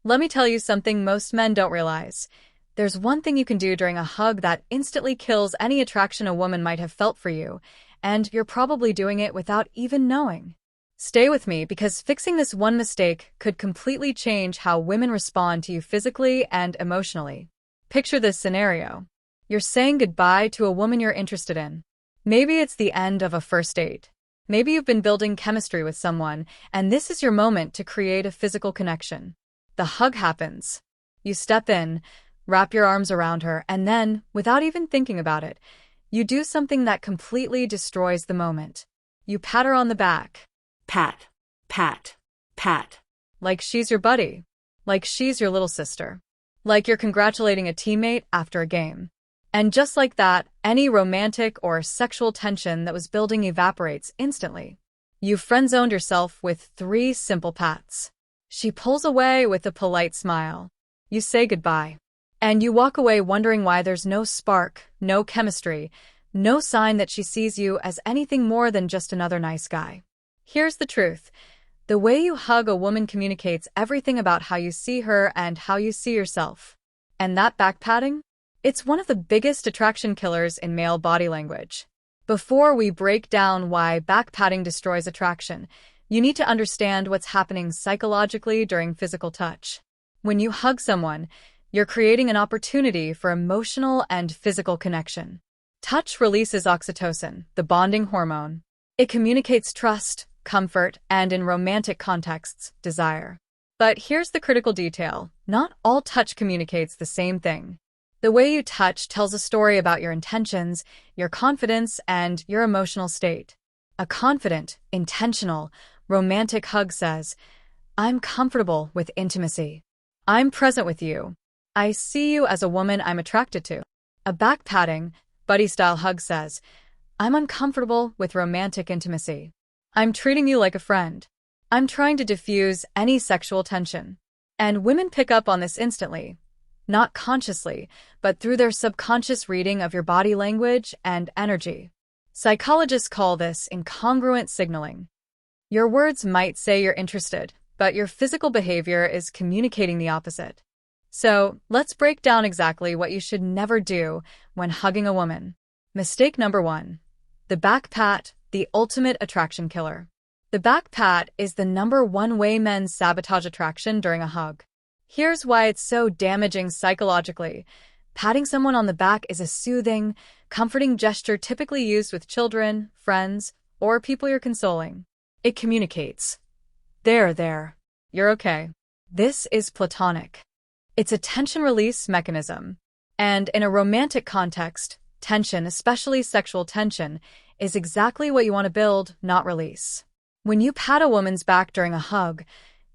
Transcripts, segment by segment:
Let me tell you something most men don't realize. There's one thing you can do during a hug that instantly kills any attraction a woman might have felt for you, and you're probably doing it without even knowing. Stay with me because fixing this one mistake could completely change how women respond to you physically and emotionally. Picture this scenario. You're saying goodbye to a woman you're interested in. Maybe it's the end of a first date. Maybe you've been building chemistry with someone, and this is your moment to create a physical connection. The hug happens. You step in, wrap your arms around her, and then, without even thinking about it, you do something that completely destroys the moment. You pat her on the back. Pat, pat, pat. Like she's your buddy. Like she's your little sister. Like you're congratulating a teammate after a game. And just like that, any romantic or sexual tension that was building evaporates instantly. You've friend-zoned yourself with 3 simple pats. She pulls away with a polite smile. You say goodbye. And you walk away wondering why there's no spark, no chemistry, no sign that she sees you as anything more than just another nice guy. Here's the truth. The way you hug a woman communicates everything about how you see her and how you see yourself. And that back patting? It's one of the biggest attraction killers in male body language. Before we break down why back patting destroys attraction, you need to understand what's happening psychologically during physical touch. When you hug someone, you're creating an opportunity for emotional and physical connection. Touch releases oxytocin, the bonding hormone. It communicates trust, comfort, and in romantic contexts, desire. But here's the critical detail. Not all touch communicates the same thing. The way you touch tells a story about your intentions, your confidence, and your emotional state. A confident, intentional, romantic hug says, "I'm comfortable with intimacy. I'm present with you. I see you as a woman I'm attracted to." A back-patting, buddy-style hug says, "I'm uncomfortable with romantic intimacy. I'm treating you like a friend. I'm trying to diffuse any sexual tension." And women pick up on this instantly. Not consciously, but through their subconscious reading of your body language and energy. Psychologists call this incongruent signaling. Your words might say you're interested, but your physical behavior is communicating the opposite. So, let's break down exactly what you should never do when hugging a woman. Mistake number 1. The back pat, the ultimate attraction killer. The back pat is the #1 way men sabotage attraction during a hug. Here's why it's so damaging psychologically. Patting someone on the back is a soothing, comforting gesture typically used with children, friends, or people you're consoling. It communicates. There, you're okay. This is platonic. It's a tension release mechanism. And in a romantic context, tension, especially sexual tension, is exactly what you want to build, not release. When you pat a woman's back during a hug,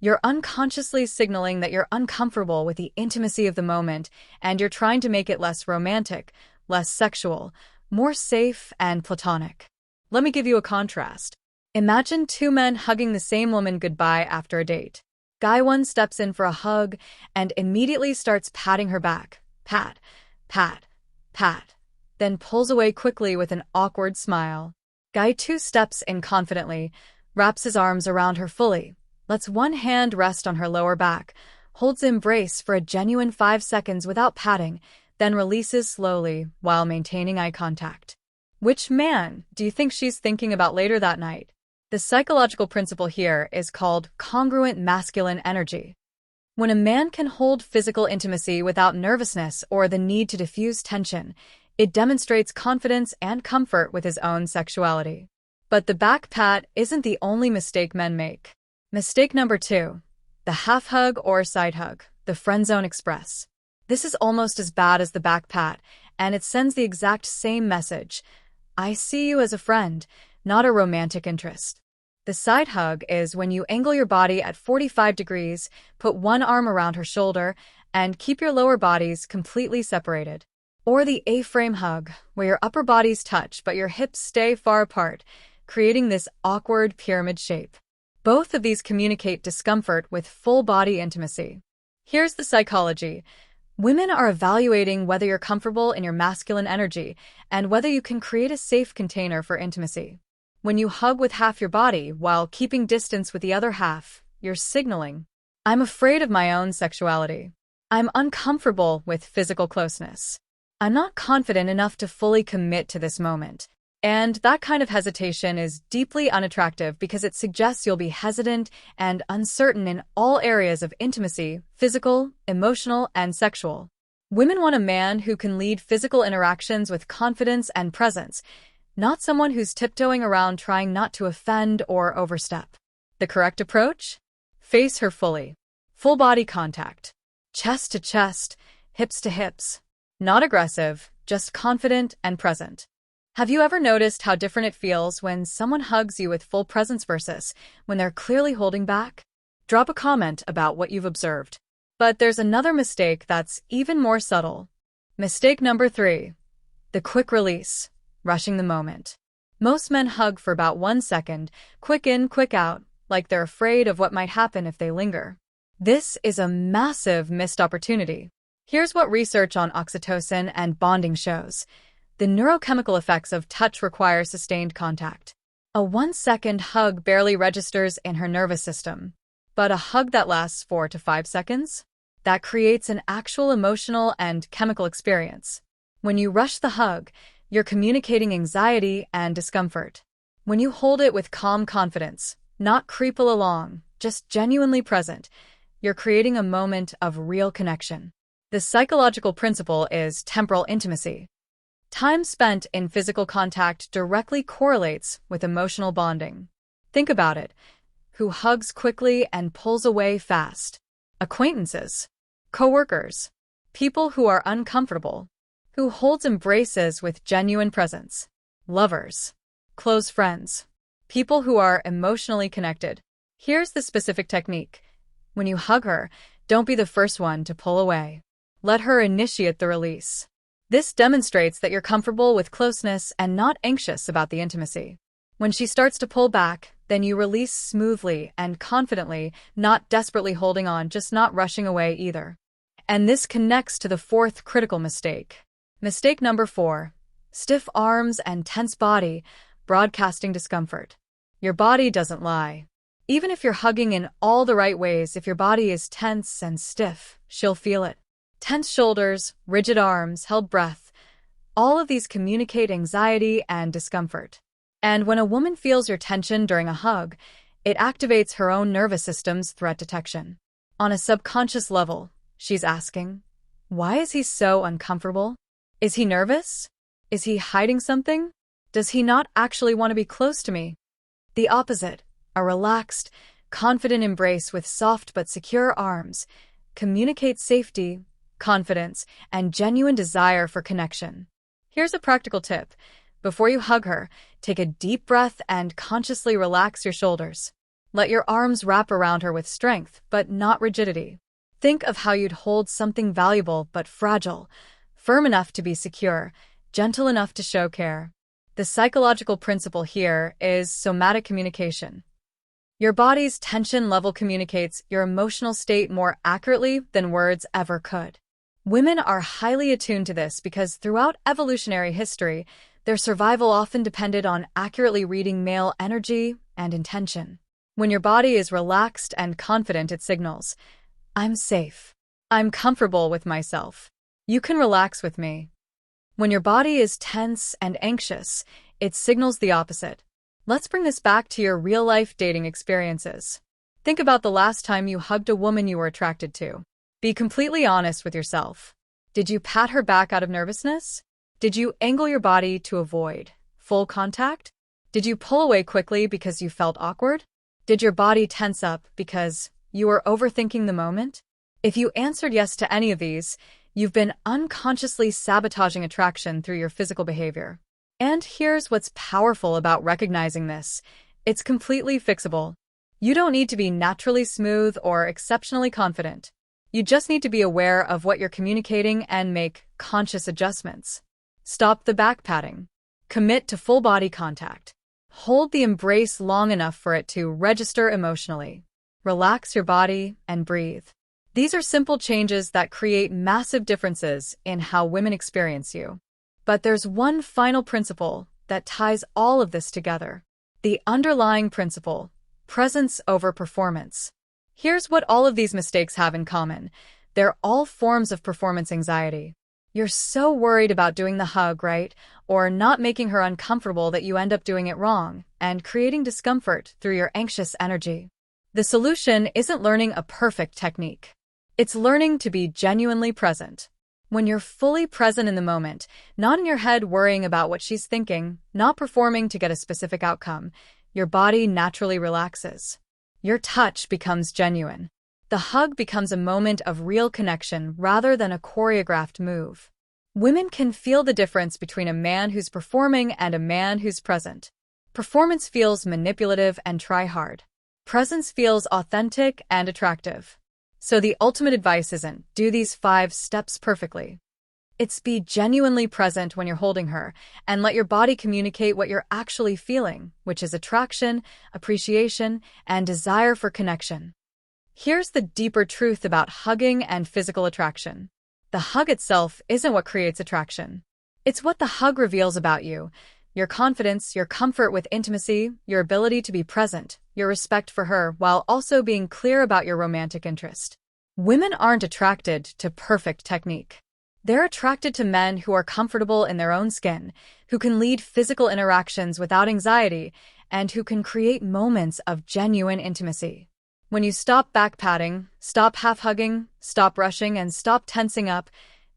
you're unconsciously signaling that you're uncomfortable with the intimacy of the moment, and you're trying to make it less romantic, less sexual, more safe and platonic. Let me give you a contrast. Imagine 2 men hugging the same woman goodbye after a date. Guy 1 steps in for a hug and immediately starts patting her back. Pat, pat, pat. Then pulls away quickly with an awkward smile. Guy 2 steps in confidently, wraps his arms around her fully, lets one hand rest on her lower back, holds the embrace for a genuine 5 seconds without patting, then releases slowly while maintaining eye contact. Which man do you think she's thinking about later that night? The psychological principle here is called congruent masculine energy. When a man can hold physical intimacy without nervousness or the need to diffuse tension, it demonstrates confidence and comfort with his own sexuality. But the back pat isn't the only mistake men make. Mistake number 2. The half hug or side hug, the friend zone express. This is almost as bad as the back pat, and it sends the exact same message. I see you as a friend, not a romantic interest. The side hug is when you angle your body at 45 degrees, put one arm around her shoulder, and keep your lower bodies completely separated. Or the A-frame hug, where your upper bodies touch but your hips stay far apart, creating this awkward pyramid shape. Both of these communicate discomfort with full-body intimacy. Here's the psychology. Women are evaluating whether you're comfortable in your masculine energy and whether you can create a safe container for intimacy. When you hug with half your body while keeping distance with the other half, you're signaling, I'm afraid of my own sexuality. I'm uncomfortable with physical closeness. I'm not confident enough to fully commit to this moment. And that kind of hesitation is deeply unattractive because it suggests you'll be hesitant and uncertain in all areas of intimacy, physical, emotional, and sexual. Women want a man who can lead physical interactions with confidence and presence, not someone who's tiptoeing around trying not to offend or overstep. The correct approach? Face her fully. Full body contact. Chest to chest, hips to hips. Not aggressive, just confident and present. Have you ever noticed how different it feels when someone hugs you with full presence versus when they're clearly holding back? Drop a comment about what you've observed. But there's another mistake that's even more subtle. Mistake number 3. The quick release, rushing the moment. Most men hug for about 1 second, quick in, quick out, like they're afraid of what might happen if they linger. This is a massive missed opportunity. Here's what research on oxytocin and bonding shows. The neurochemical effects of touch require sustained contact. A 1-second hug barely registers in her nervous system. But a hug that lasts 4 to 5 seconds? That creates an actual emotional and chemical experience. When you rush the hug, you're communicating anxiety and discomfort. When you hold it with calm confidence, not creeple along, just genuinely present, you're creating a moment of real connection. The psychological principle is temporal intimacy. Time spent in physical contact directly correlates with emotional bonding. Think about it. Who hugs quickly and pulls away fast? Acquaintances, coworkers, people who are uncomfortable. Who holds embraces with genuine presence? Lovers, close friends, people who are emotionally connected. Here's the specific technique. When you hug her, don't be the first one to pull away. Let her initiate the release. This demonstrates that you're comfortable with closeness and not anxious about the intimacy. When she starts to pull back, then you release smoothly and confidently, not desperately holding on, just not rushing away either. And this connects to the 4th critical mistake. Mistake number 4. Stiff arms and tense body, broadcasting discomfort. Your body doesn't lie. Even if you're hugging in all the right ways, if your body is tense and stiff, she'll feel it. Tense shoulders, rigid arms, held breath. All of these communicate anxiety and discomfort. And when a woman feels your tension during a hug, it activates her own nervous system's threat detection. On a subconscious level, she's asking, why is he so uncomfortable? Is he nervous? Is he hiding something? Does he not actually want to be close to me? The opposite, a relaxed, confident embrace with soft but secure arms, communicates safety, confidence, and genuine desire for connection. Here's a practical tip. Before you hug her, take a deep breath and consciously relax your shoulders. Let your arms wrap around her with strength, but not rigidity. Think of how you'd hold something valuable but fragile, firm enough to be secure, gentle enough to show care. The psychological principle here is somatic communication. Your body's tension level communicates your emotional state more accurately than words ever could. Women are highly attuned to this because throughout evolutionary history, their survival often depended on accurately reading male energy and intention. When your body is relaxed and confident, it signals, I'm safe. I'm comfortable with myself. You can relax with me. When your body is tense and anxious, it signals the opposite. Let's bring this back to your real-life dating experiences. Think about the last time you hugged a woman you were attracted to. Be completely honest with yourself. Did you pat her back out of nervousness? Did you angle your body to avoid full contact? Did you pull away quickly because you felt awkward? Did your body tense up because you were overthinking the moment? If you answered yes to any of these, you've been unconsciously sabotaging attraction through your physical behavior. And here's what's powerful about recognizing this. It's completely fixable. You don't need to be naturally smooth or exceptionally confident. You just need to be aware of what you're communicating and make conscious adjustments. Stop the back patting. Commit to full body contact. Hold the embrace long enough for it to register emotionally. Relax your body and breathe. These are simple changes that create massive differences in how women experience you. But there's one final principle that ties all of this together. The underlying principle, presence over performance. Here's what all of these mistakes have in common. They're all forms of performance anxiety. You're so worried about doing the hug, right? Or not making her uncomfortable that you end up doing it wrong and creating discomfort through your anxious energy. The solution isn't learning a perfect technique. It's learning to be genuinely present. When you're fully present in the moment, not in your head worrying about what she's thinking, not performing to get a specific outcome, your body naturally relaxes. Your touch becomes genuine. The hug becomes a moment of real connection rather than a choreographed move. Women can feel the difference between a man who's performing and a man who's present. Performance feels manipulative and try-hard. Presence feels authentic and attractive. So the ultimate advice isn't do these 5 steps perfectly. It's be genuinely present when you're holding her and let your body communicate what you're actually feeling, which is attraction, appreciation, and desire for connection. Here's the deeper truth about hugging and physical attraction. The hug itself isn't what creates attraction. It's what the hug reveals about you. Your confidence, your comfort with intimacy, your ability to be present, your respect for her, while also being clear about your romantic interest. Women aren't attracted to perfect technique. They're attracted to men who are comfortable in their own skin, who can lead physical interactions without anxiety, and who can create moments of genuine intimacy. When you stop back-patting, stop half-hugging, stop rushing, and stop tensing up,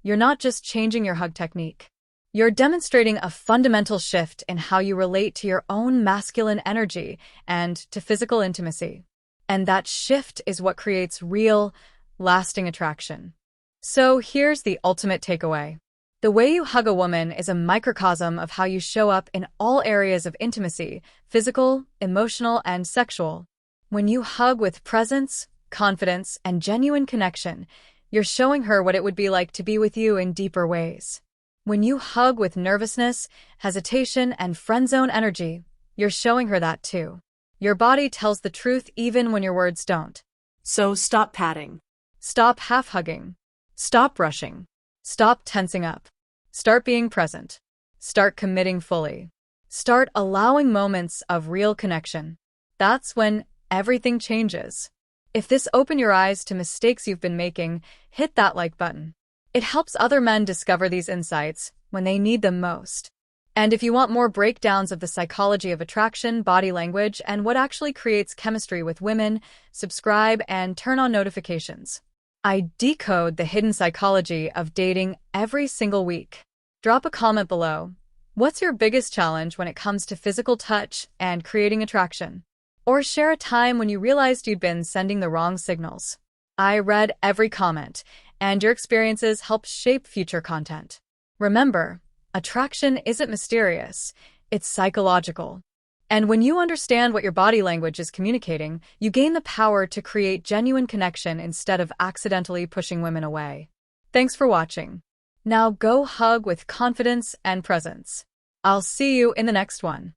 you're not just changing your hug technique. You're demonstrating a fundamental shift in how you relate to your own masculine energy and to physical intimacy. And that shift is what creates real, lasting attraction. So here's the ultimate takeaway. The way you hug a woman is a microcosm of how you show up in all areas of intimacy, physical, emotional, and sexual. When you hug with presence, confidence, and genuine connection, you're showing her what it would be like to be with you in deeper ways. When you hug with nervousness, hesitation, and friend-zone energy, you're showing her that too. Your body tells the truth even when your words don't. So stop patting. Stop half-hugging. Stop rushing. Stop tensing up. Start being present. Start committing fully. Start allowing moments of real connection. That's when everything changes. If this opened your eyes to mistakes you've been making, hit that like button. It helps other men discover these insights when they need them most. And if you want more breakdowns of the psychology of attraction, body language, and what actually creates chemistry with women, subscribe and turn on notifications. I decode the hidden psychology of dating every single week. Drop a comment below. What's your biggest challenge when it comes to physical touch and creating attraction? Or share a time when you realized you'd been sending the wrong signals. I read every comment, and your experiences help shape future content. Remember, attraction isn't mysterious, it's psychological. And when you understand what your body language is communicating, you gain the power to create genuine connection instead of accidentally pushing women away. Thanks for watching. Now go hug with confidence and presence. I'll see you in the next one.